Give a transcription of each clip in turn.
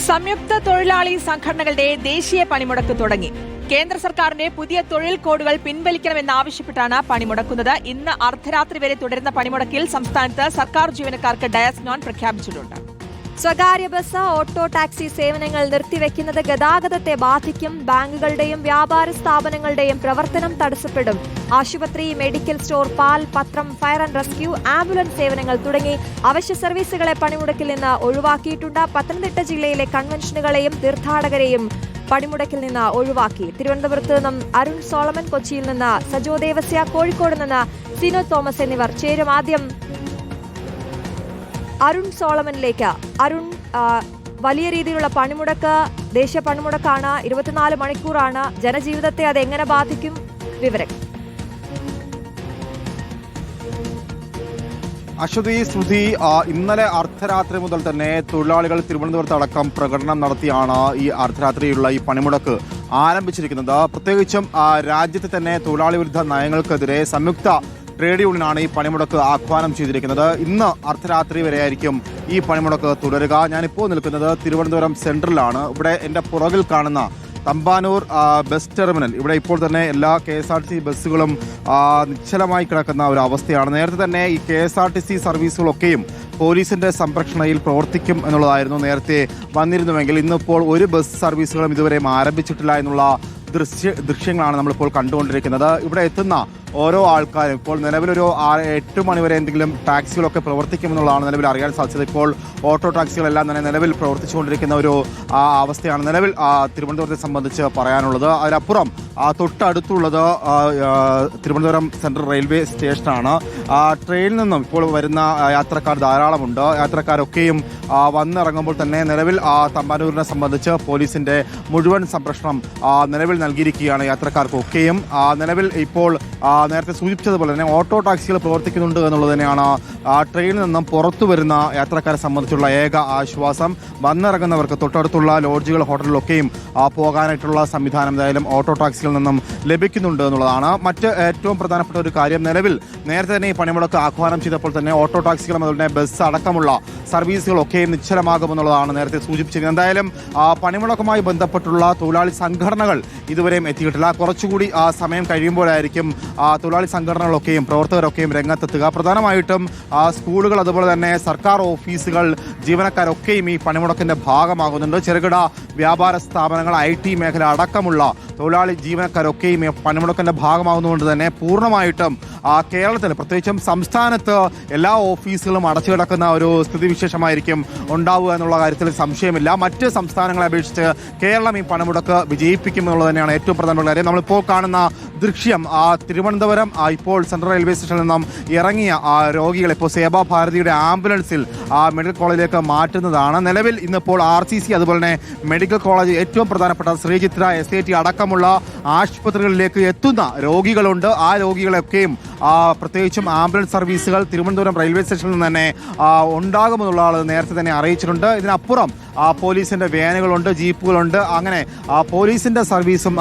സംയുക്ത തൊഴിലാളി സംഘടനകളുടെ ദേശീയ പണിമുടക്ക് തുടങ്ങി. കേന്ദ്ര സർക്കാരിന്റെ പുതിയ തൊഴിൽ കോഡുകൾ പിൻവലിക്കണമെന്നാവശ്യപ്പെട്ടാണ് പണിമുടക്കുന്നത്. ഇന്ന് അർദ്ധരാത്രി വരെ തുടരുന്ന പണിമുടക്കിൽ സംസ്ഥാനത്ത് സർക്കാർ ജീവനക്കാർക്ക് ഡയസ് നോൺ പ്രഖ്യാപിച്ചിട്ടുണ്ട്. സ്വകാര്യ ബസ്, ഓട്ടോ ടാക്സി സേവനങ്ങൾ നിർത്തിവെക്കുന്നത് ഗതാഗതത്തെ ബാധിക്കും. ബാങ്കുകളുടെയും വ്യാപാര സ്ഥാപനങ്ങളുടെയും പ്രവർത്തനം തടസ്സപ്പെടും. ആശുപത്രി, മെഡിക്കൽ സ്റ്റോർ, പാൽ, പത്രം, ഫയർ ആൻഡ് റെസ്ക്യൂ, ആംബുലൻസ് സേവനങ്ങൾ തുടങ്ങി അവശ്യ സർവീസുകളെ പണിമുടക്കിൽ നിന്ന് ഒഴിവാക്കിയിട്ടുണ്ട്. പത്തനംതിട്ട ജില്ലയിലെ കൺവെൻഷനുകളെയും തീർത്ഥാടകരെയും പണിമുടക്കിൽ നിന്ന് ഒഴിവാക്കി. തിരുവനന്തപുരത്ത് നിന്നും അരുൺ സോളമൻ, കൊച്ചിയിൽ നിന്ന് സജോ ദേവസ്യ, കോഴിക്കോട് നിന്ന് സിനോ തോമസ് എന്നിവർ ചേരും. ആദ്യം അരുൺ സോളമനിലേക്ക്. അരുൺ, വലിയ രീതിയിലുള്ള പണിമുടക്ക്, ദേശീയ പണിമുടക്കാണ്, 24 മണിക്കൂറാണ്. ജനജീവിതത്തെ അത് എങ്ങനെ ബാധിക്കും? വിവരങ്ങൾ. അശ്വതി, ശ്രുതി, ഇന്നലെ അർദ്ധരാത്രി മുതൽ തന്നെ തൊഴിലാളികൾ തിരുവനന്തപുരത്ത് അടക്കം പ്രകടനം നടത്തിയാണ് ഈ അർദ്ധരാത്രിയുള്ള ഈ പണിമുടക്ക് ആരംഭിച്ചിരിക്കുന്നത്. പ്രത്യേകിച്ചും രാജ്യത്തെ തന്നെ തൊഴിലാളി വിരുദ്ധ നയങ്ങൾക്കെതിരെ സംയുക്ത ട്രേഡ് യൂണിയനാണ് ഈ പണിമുടക്ക് ആഹ്വാനം ചെയ്തിരിക്കുന്നത്. ഇന്ന് അർദ്ധരാത്രി വരെയായിരിക്കും ഈ പണിമുടക്ക് തുടരുക. ഞാനിപ്പോൾ നിൽക്കുന്നത് തിരുവനന്തപുരം സെൻട്രലാണ്. ഇവിടെ എൻ്റെ പുറകിൽ കാണുന്ന തമ്പാനൂർ ബസ് ടെർമിനൽ, ഇവിടെ ഇപ്പോൾ തന്നെ എല്ലാ KSRTC ബസ്സുകളും നിശ്ചലമായി കിടക്കുന്ന ഒരു അവസ്ഥയാണ്. നേരത്തെ തന്നെ ഈ KSRTC സർവീസുകളൊക്കെയും പോലീസിന്റെ സംരക്ഷണയിൽ പ്രവർത്തിക്കും എന്നുള്ളതായിരുന്നു നേരത്തെ വന്നിരുന്നുവെങ്കിൽ ഇന്നിപ്പോൾ ഒരു ബസ് സർവീസുകളും ഇതുവരെയും ആരംഭിച്ചിട്ടില്ല എന്നുള്ള ദൃശ്യങ്ങളാണ് നമ്മളിപ്പോൾ കണ്ടുകൊണ്ടിരിക്കുന്നത്. ഇവിടെ എത്തുന്ന ഓരോ ആൾക്കാരും ഇപ്പോൾ നിലവിലൊരു 8 മണിവരെ എന്തെങ്കിലും ടാക്സികളൊക്കെ പ്രവർത്തിക്കുമെന്നുള്ളതാണ് നിലവിൽ അറിയാൻ സാധിച്ചത്. ഇപ്പോൾ ഓട്ടോ ടാക്സികളെല്ലാം തന്നെ നിലവിൽ പ്രവർത്തിച്ചുകൊണ്ടിരിക്കുന്ന ഒരു അവസ്ഥയാണ് നിലവിൽ തിരുവനന്തപുരത്തെ സംബന്ധിച്ച് പറയാനുള്ളത്. അതിനപ്പുറം തൊട്ടടുത്തുള്ളത് തിരുവനന്തപുരം സെൻട്രൽ റെയിൽവേ സ്റ്റേഷനാണ്. ട്രെയിനിൽ നിന്നും ഇപ്പോൾ വരുന്ന യാത്രക്കാർ ധാരാളമുണ്ട്. യാത്രക്കാരൊക്കെയും വന്നിറങ്ങുമ്പോൾ തന്നെ നിലവിൽ തമ്പാനൂരിനെ സംബന്ധിച്ച് പോലീസിന്റെ മുഴുവൻ സംരക്ഷണം നിലവിൽ നൽകിയിരിക്കുകയാണ് യാത്രക്കാർക്കൊക്കെയും. നിലവിൽ ഇപ്പോൾ നേരത്തെ സൂചിപ്പിച്ചതുപോലെ തന്നെ ഓട്ടോ ടാക്സികൾ പ്രവർത്തിക്കുന്നുണ്ട് എന്നുള്ളത് തന്നെയാണ് ട്രെയിനിൽ നിന്നും പുറത്തു വരുന്ന യാത്രക്കാരെ സംബന്ധിച്ചുള്ള ഏക ആശ്വാസം. വന്നിറങ്ങുന്നവർക്ക് തൊട്ടടുത്തുള്ള ലോഡ്ജുകൾ, ഹോട്ടലിലൊക്കെയും പോകാനായിട്ടുള്ള സംവിധാനം എന്തായാലും ഓട്ടോ ടാക്സികളിൽ നിന്നും ലഭിക്കുന്നുണ്ട് എന്നുള്ളതാണ്. മറ്റ് ഏറ്റവും പ്രധാനപ്പെട്ട ഒരു കാര്യം, നിലവിൽ നേരത്തെ തന്നെ ഈ പണിമുടക്ക് ആഹ്വാനം ചെയ്തപ്പോൾ തന്നെ ഓട്ടോ ടാക്സികളും അതുപോലെ തന്നെ ബസ് അടക്കമുള്ള സർവീസുകളൊക്കെയും നിശ്ചലമാകുമെന്നുള്ളതാണ് നേരത്തെ സൂചിപ്പിച്ചിരുന്നത്. എന്തായാലും പണിമുടക്കുമായി ബന്ധപ്പെട്ടുള്ള തൊഴിലാളി സംഘടനകൾ ഇതുവരെയും എത്തിയിട്ടില്ല. കുറച്ചുകൂടി സമയം കഴിയുമ്പോഴായിരിക്കും തൊഴിലാളി സംഘടനകളൊക്കെയും പ്രവർത്തകരൊക്കെയും രംഗത്തെത്തുക. പ്രധാനമായിട്ടും സ്കൂളുകൾ, അതുപോലെ തന്നെ സർക്കാർ ഓഫീസുകൾ, ജീവനക്കാരൊക്കെയും ഈ പണിമുടക്കിന്റെ ഭാഗമാകുന്നുണ്ട്. ചെറുകിട വ്യാപാര സ്ഥാപനങ്ങൾ, IT മേഖല അടക്കമുള്ള തൊഴിലാളി ജീവനക്കാരൊക്കെയും ഈ പണിമുടക്കിന്റെ ഭാഗമാകുന്നതുകൊണ്ട് തന്നെ പൂർണ്ണമായിട്ടും കേരളത്തിൽ, പ്രത്യേകിച്ചും സംസ്ഥാനത്ത് എല്ലാ ഓഫീസുകളും അടച്ചു കിടക്കുന്ന ഒരു സ്ഥിതിവിശേഷമായിരിക്കും ഉണ്ടാവുക എന്നുള്ള കാര്യത്തിൽ സംശയമില്ല. മറ്റ് സംസ്ഥാനങ്ങളെ അപേക്ഷിച്ച് കേരളം ഈ പണിമുടക്ക് വിജയിപ്പിക്കുമെന്നുള്ളത് തന്നെയാണ് ഏറ്റവും പ്രധാനപ്പെട്ട കാര്യം. നമ്മളിപ്പോൾ കാണുന്ന ദൃശ്യം തിരുവനന്തപുരം ഇപ്പോൾ സെൻട്രൽ റെയിൽവേ സ്റ്റേഷനിൽ നിന്നും ഇറങ്ങിയ രോഗികളെ ഇപ്പോൾ സേവാഭാരതിയുടെ ആംബുലൻസിൽ മെഡിക്കൽ കോളേജിലേക്ക് മാറ്റുന്നതാണ്. നിലവിൽ ഇന്നിപ്പോൾ RCC, അതുപോലെ തന്നെ മെഡിക്കൽ കോളേജ്, ഏറ്റവും പ്രധാനപ്പെട്ട ശ്രീചിത്ര, SAT അടക്കമുള്ള ആശുപത്രികളിലേക്ക് എത്തുന്ന രോഗികളുണ്ട്. ആ രോഗികളെയൊക്കെയും പ്രത്യേകിച്ചും ആംബുലൻസ് സർവീസുകൾ തിരുവനന്തപുരം റെയിൽവേ സ്റ്റേഷനിൽ നിന്ന് തന്നെ ഉണ്ടാകുമെന്നുള്ള നേരത്തെ തന്നെ അറിയിച്ചിട്ടുണ്ട്. ഇതിനപ്പുറം പോലീസിന്റെ വാനുകളുണ്ട്, ജീപ്പുകളുണ്ട്. അങ്ങനെ പോലീസിന്റെ സർവീസും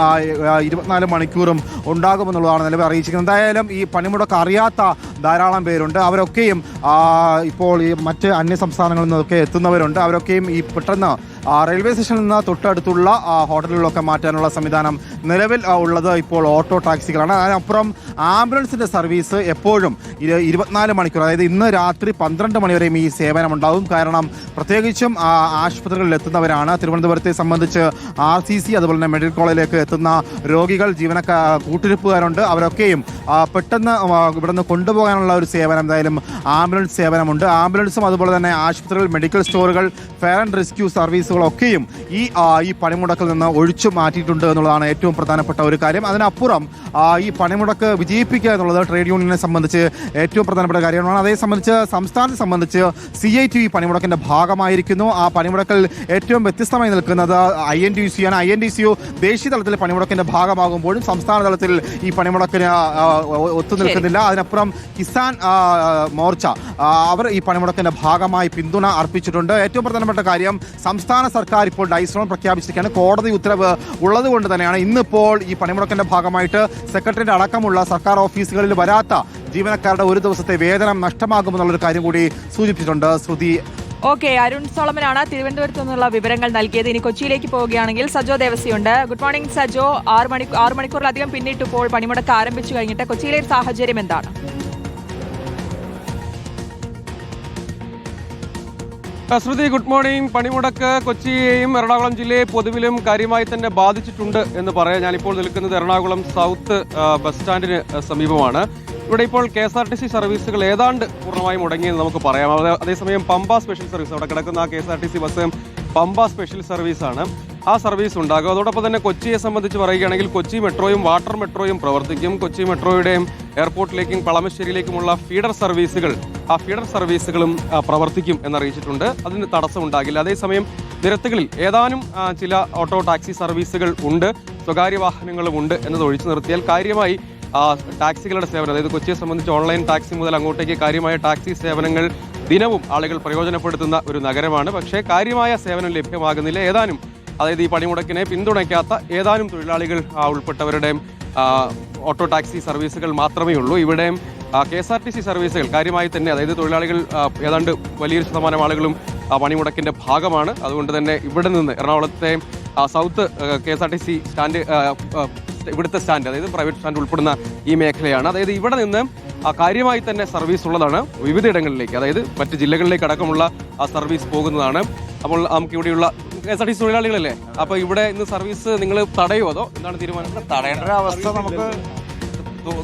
24 മണിക്കൂറും ഉണ്ടാകുമെന്നുള്ളതാണ് നിലവിൽ അറിയിച്ചിരിക്കുന്നത്. എന്തായാലും ഈ പണിമുടക്ക് അറിയാത്ത ധാരാളം പേരുണ്ട്. അവരൊക്കെയും ഇപ്പോൾ ഈ മറ്റ് അന്യ സംസ്ഥാനങ്ങളിൽ നിന്നൊക്കെ എത്തുന്നവരുണ്ട്. അവരൊക്കെയും ഈ പെട്ടെന്ന് റെയിൽവേ സ്റ്റേഷനിൽ നിന്ന് തൊട്ടടുത്തുള്ള ഹോട്ടലുകളിലൊക്കെ മാറ്റാനുള്ള സംവിധാനം നിലവിൽ ഉള്ളത് ഇപ്പോൾ ഓട്ടോ ടാക്സികളാണ്. അതിനപ്പുറം ആംബുലൻസിന്റെ സർവീസ് എപ്പോഴും 24 മണിക്കൂർ, അതായത് ഇന്ന് രാത്രി 12 മണിവരെയും ഈ സേവനം ഉണ്ടാവും. കാരണം പ്രത്യേകിച്ചും ആശുപത്രികളിൽ എത്തുന്നവരാണ്. തിരുവനന്തപുരത്തെ സംബന്ധിച്ച് RCC, അതുപോലെ തന്നെ മെഡിക്കൽ കോളേജിലേക്ക് എത്തുന്ന രോഗികൾ, കൂട്ടിരിപ്പുകാരുണ്ട്. അവരൊക്കെയും പെട്ടെന്ന് ഇവിടുന്ന് കൊണ്ടുപോകാനുള്ള ഒരു സേവനം എന്തായാലും ആംബുലൻസ് സേവനമുണ്ട്. ആംബുലൻസും അതുപോലെ തന്നെ ആശുപത്രികൾ, മെഡിക്കൽ സ്റ്റോറുകൾ, ഫയർ ആൻഡ് റെസ്ക്യൂ സർവീസുകളൊക്കെയും ഈ പണിമുടക്കിൽ നിന്ന് ഒഴിച്ചു മാറ്റിയിട്ടുണ്ട് എന്നുള്ളതാണ് ഏറ്റവും പ്രധാനപ്പെട്ട ഒരു കാര്യം. അതിനപ്പുറം ഈ പണിമുടക്ക് വിജയിപ്പിക്കുക എന്നുള്ളത് ട്രേഡ് യൂണിയനെ സംബന്ധിച്ച് ഏറ്റവും പ്രധാനപ്പെട്ട കാര്യമാണ്. അതേ സംബന്ധിച്ച് സംസ്ഥാനത്തെ സംബന്ധിച്ച് CITU ഈ പണിമുടക്കിന്റെ ഭാഗമായിരിക്കുന്നു. ആ പണിമുടക്കിൽ ഏറ്റവും വ്യത്യസ്തമായി നിൽക്കുന്നത് INTUC ആണ്. INTUC ദേശീയ തലത്തിൽ പണിമുടക്കിന്റെ ഭാഗമാകുമ്പോഴും സംസ്ഥാന തലത്തിൽ ഈ പണിമുടക്കിന് ഒത്തുനിൽക്കുന്നില്ല. അതിനപ്പുറം കിസാൻ മോർച്ച അവർ ഈ പണിമുടക്കിന്റെ ഭാഗമായി പിന്തുണ അർപ്പിച്ചിട്ടുണ്ട്. ഏറ്റവും പ്രധാനപ്പെട്ട കാര്യം, സംസ്ഥാന സർക്കാർ ഇപ്പോൾ ഡയസ് നോൺ പ്രഖ്യാപിച്ചിരിക്കുകയാണ്. കോടതി ഉത്തരവ് ഉള്ളതുകൊണ്ട് തന്നെയാണ് ഇന്നിപ്പോൾ ഈ പണിമുടക്കിന്റെ ഭാഗമായിട്ട് സെക്രട്ടറിയേറ്റ് അടക്കമുള്ള സർക്കാർ ഓഫീസുകളിൽ വരാത്ത ജീവനക്കാരുടെ ഒരു ദിവസത്തെ വേതനം നഷ്ടമാകുമെന്നുള്ളൊരു കാര്യം കൂടി സൂചിപ്പിച്ചിട്ടുണ്ട്. ശ്രുതി, ഓക്കെ, അരുൺ സോളമനാണ് തിരുവനന്തപുരത്ത് നിന്നുള്ള വിവരങ്ങൾ നൽകിയത്. ഇനി കൊച്ചിയിലേക്ക് പോവുകയാണെങ്കിൽ സജോ ദേവസിയുണ്ട്. Good morning Sajo. 6 മണിക്കൂറിലധികം പിന്നിട്ടിപ്പോൾ പണിമുടക്ക് ആരംഭിച്ചു കഴിഞ്ഞിട്ട് കൊച്ചിയിലെ സാഹചര്യം എന്താണ്? Shruti, good morning. പണിമുടക്ക് കൊച്ചിയെയും എറണാകുളം ജില്ലയെ പൊതുവിലും കാര്യമായി തന്നെ ബാധിച്ചിട്ടുണ്ട് എന്ന് പറയാം. ഞാനിപ്പോൾ നിൽക്കുന്നത് എറണാകുളം സൗത്ത് ബസ് സ്റ്റാൻഡിന് സമീപമാണ്. ഇവിടെ ഇപ്പോൾ KSRTC സർവീസുകൾ ഏതാണ്ട് പൂർണ്ണമായും മുടങ്ങിയെന്ന് നമുക്ക് പറയാം. അതേസമയം പമ്പ സ്പെഷ്യൽ സർവീസ്, അവിടെ കിടക്കുന്ന ആ KSRTC ബസ് പമ്പ സ്പെഷ്യൽ സർവീസാണ്. ആ സർവീസ് ഉണ്ടാകും. അതോടൊപ്പം തന്നെ കൊച്ചിയെ സംബന്ധിച്ച് പറയുകയാണെങ്കിൽ കൊച്ചി മെട്രോയും വാട്ടർ മെട്രോയും പ്രവർത്തിക്കും. കൊച്ചി മെട്രോയുടെയും എയർപോർട്ടിലേക്കും കളമശ്ശേരിയിലേക്കുമുള്ള ഫീഡർ സർവീസുകളും പ്രവർത്തിക്കും എന്നറിയിച്ചിട്ടുണ്ട്. അതിന് തടസ്സമുണ്ടാകില്ല. അതേസമയം നിരത്തുകളിൽ ഏതാനും ചില ഓട്ടോ ടാക്സി സർവീസുകൾ ഉണ്ട്, സ്വകാര്യ വാഹനങ്ങളും ഉണ്ട് എന്നത് ഒഴിച്ചു നിർത്തിയാൽ കാര്യമായി ടാക്സികളുടെ സേവനം, അതായത് കൊച്ചിയെ സംബന്ധിച്ച് ഓൺലൈൻ ടാക്സി മുതൽ അങ്ങോട്ടേക്ക് കാര്യമായ ടാക്സി സേവനങ്ങൾ ദിനവും ആളുകൾ പ്രയോജനപ്പെടുത്തുന്ന ഒരു നഗരമാണ്. പക്ഷേ കാര്യമായ സേവനം ലഭ്യമാകുന്നില്ല. ഏതാനും, അതായത് ഈ പണിമുടക്കിനെ പിന്തുണയ്ക്കാത്ത ഏതാനും തൊഴിലാളികൾ ഉൾപ്പെട്ടവരുടെ ഓട്ടോ ടാക്സി സർവീസുകൾ മാത്രമേ ഉള്ളൂ. ഇവിടെയും KSRTC സർവീസുകൾ കാര്യമായി തന്നെ, അതായത് തൊഴിലാളികൾ ഏതാണ്ട് വലിയൊരു ശതമാനം ആളുകളും പണിമുടക്കിന്റെ ഭാഗമാണ്. അതുകൊണ്ട് തന്നെ ഇവിടെ നിന്ന് എറണാകുളത്തെ സൗത്ത് KSRTC സ്റ്റാൻഡ്, ഇവിടുത്തെ സ്റ്റാൻഡ്, അതായത് പ്രൈവറ്റ് സ്റ്റാൻഡ് ഉൾപ്പെടുന്ന ഈ മേഖലയാണ്. അതായത് ഇവിടെ നിന്ന് കാര്യമായി തന്നെ സർവീസ് ഉള്ളതാണ് വിവിധയിടങ്ങളിലേക്ക്, അതായത് മറ്റ് ജില്ലകളിലേക്ക് അടക്കമുള്ള സർവീസ് പോകുന്നതാണ്. അപ്പോൾ നമുക്ക് ഇവിടെയുള്ള KSRTC തൊഴിലാളികളല്ലേ, അപ്പൊ ഇവിടെ ഇന്ന് സർവീസ് നിങ്ങൾ തടയോ അതോ എന്താണ് തീരുമാനം? തടയേണ്ട ഒരു അവസ്ഥ നമുക്ക്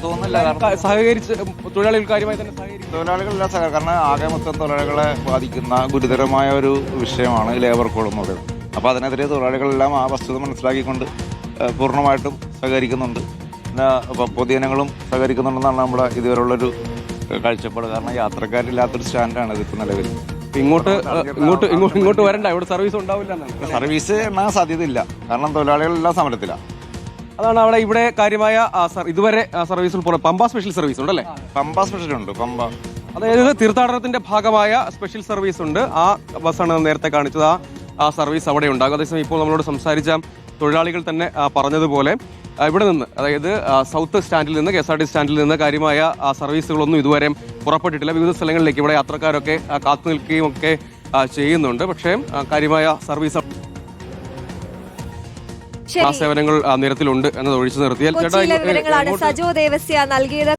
തോന്നുന്നില്ല. സഹകരിച്ച് തൊഴിലാളികൾ കാര്യമായി തന്നെ സഹകരിക്കും. തൊഴിലാളികളെല്ലാം കാരണം ആകെ മൊത്തം തൊഴിലാളികളെ ബാധിക്കുന്ന ഗുരുതരമായ ഒരു വിഷയമാണ് ലേബർ കോഡ് എന്ന് പറയുന്നത്. അപ്പോൾ അതിനെതിരെ തൊഴിലാളികളെല്ലാം ആ വസ്തുത മനസ്സിലാക്കിക്കൊണ്ട് പൂർണ്ണമായിട്ടും സഹകരിക്കുന്നുണ്ട്. പിന്നെ പൊതുജനങ്ങളും സഹകരിക്കുന്നുണ്ടെന്നാണ് നമ്മുടെ ഇതുവരെയുള്ളൊരു കാഴ്ചപ്പാട്. കാരണം യാത്രക്കാരില്ലാത്തൊരു സ്റ്റാൻഡാണ് ഇതിപ്പോൾ നിലവിൽ. ഇങ്ങോട്ട് വരണ്ട, ഇവിടെ സർവീസ് ഉണ്ടാവില്ല. സർവീസ് എണ്ണാൻ സാധ്യതയില്ല, കാരണം തൊഴിലാളികളെല്ലാം സമരത്തിലാണ്. അതാണ് അവിടെ ഇവിടെ കാര്യമായ ഇതുവരെ സർവീസിൽ പമ്പ സ്പെഷ്യൽ സർവീസ് ഉണ്ടല്ലേ? പമ്പ സ്പെഷ്യൽ ഉണ്ട്. പമ്പ അതായത് തീർത്ഥാടനത്തിന്റെ ഭാഗമായ സ്പെഷ്യൽ സർവീസ് ഉണ്ട്. ആ ബസ്സാണ് നേരത്തെ കാണിച്ചത്. ആ സർവീസ് അവിടെ ഉണ്ടാകും. അതേസമയം ഇപ്പോൾ നമ്മളോട് സംസാരിച്ച തൊഴിലാളികൾ തന്നെ പറഞ്ഞതുപോലെ ഇവിടെ നിന്ന്, അതായത് സൗത്ത് സ്റ്റാൻഡിൽ നിന്ന്, KSRTC സ്റ്റാൻഡിൽ നിന്ന് കാര്യമായ സർവീസുകളൊന്നും ഇതുവരെ പുറപ്പെട്ടിട്ടില്ല. വിവിധ സ്ഥലങ്ങളിലേക്ക് ഇവിടെ യാത്രക്കാരൊക്കെ കാത്തു നിൽക്കുകയും ഒക്കെ ചെയ്യുന്നുണ്ട്. പക്ഷേ കാര്യമായ സർവീസ് സേവനങ്ങൾ നിരത്തിലുണ്ട് എന്നത് ഒഴിച്ചു നിർത്തിയാൽ സജോ ദേവസ്യ നൽകിയത്.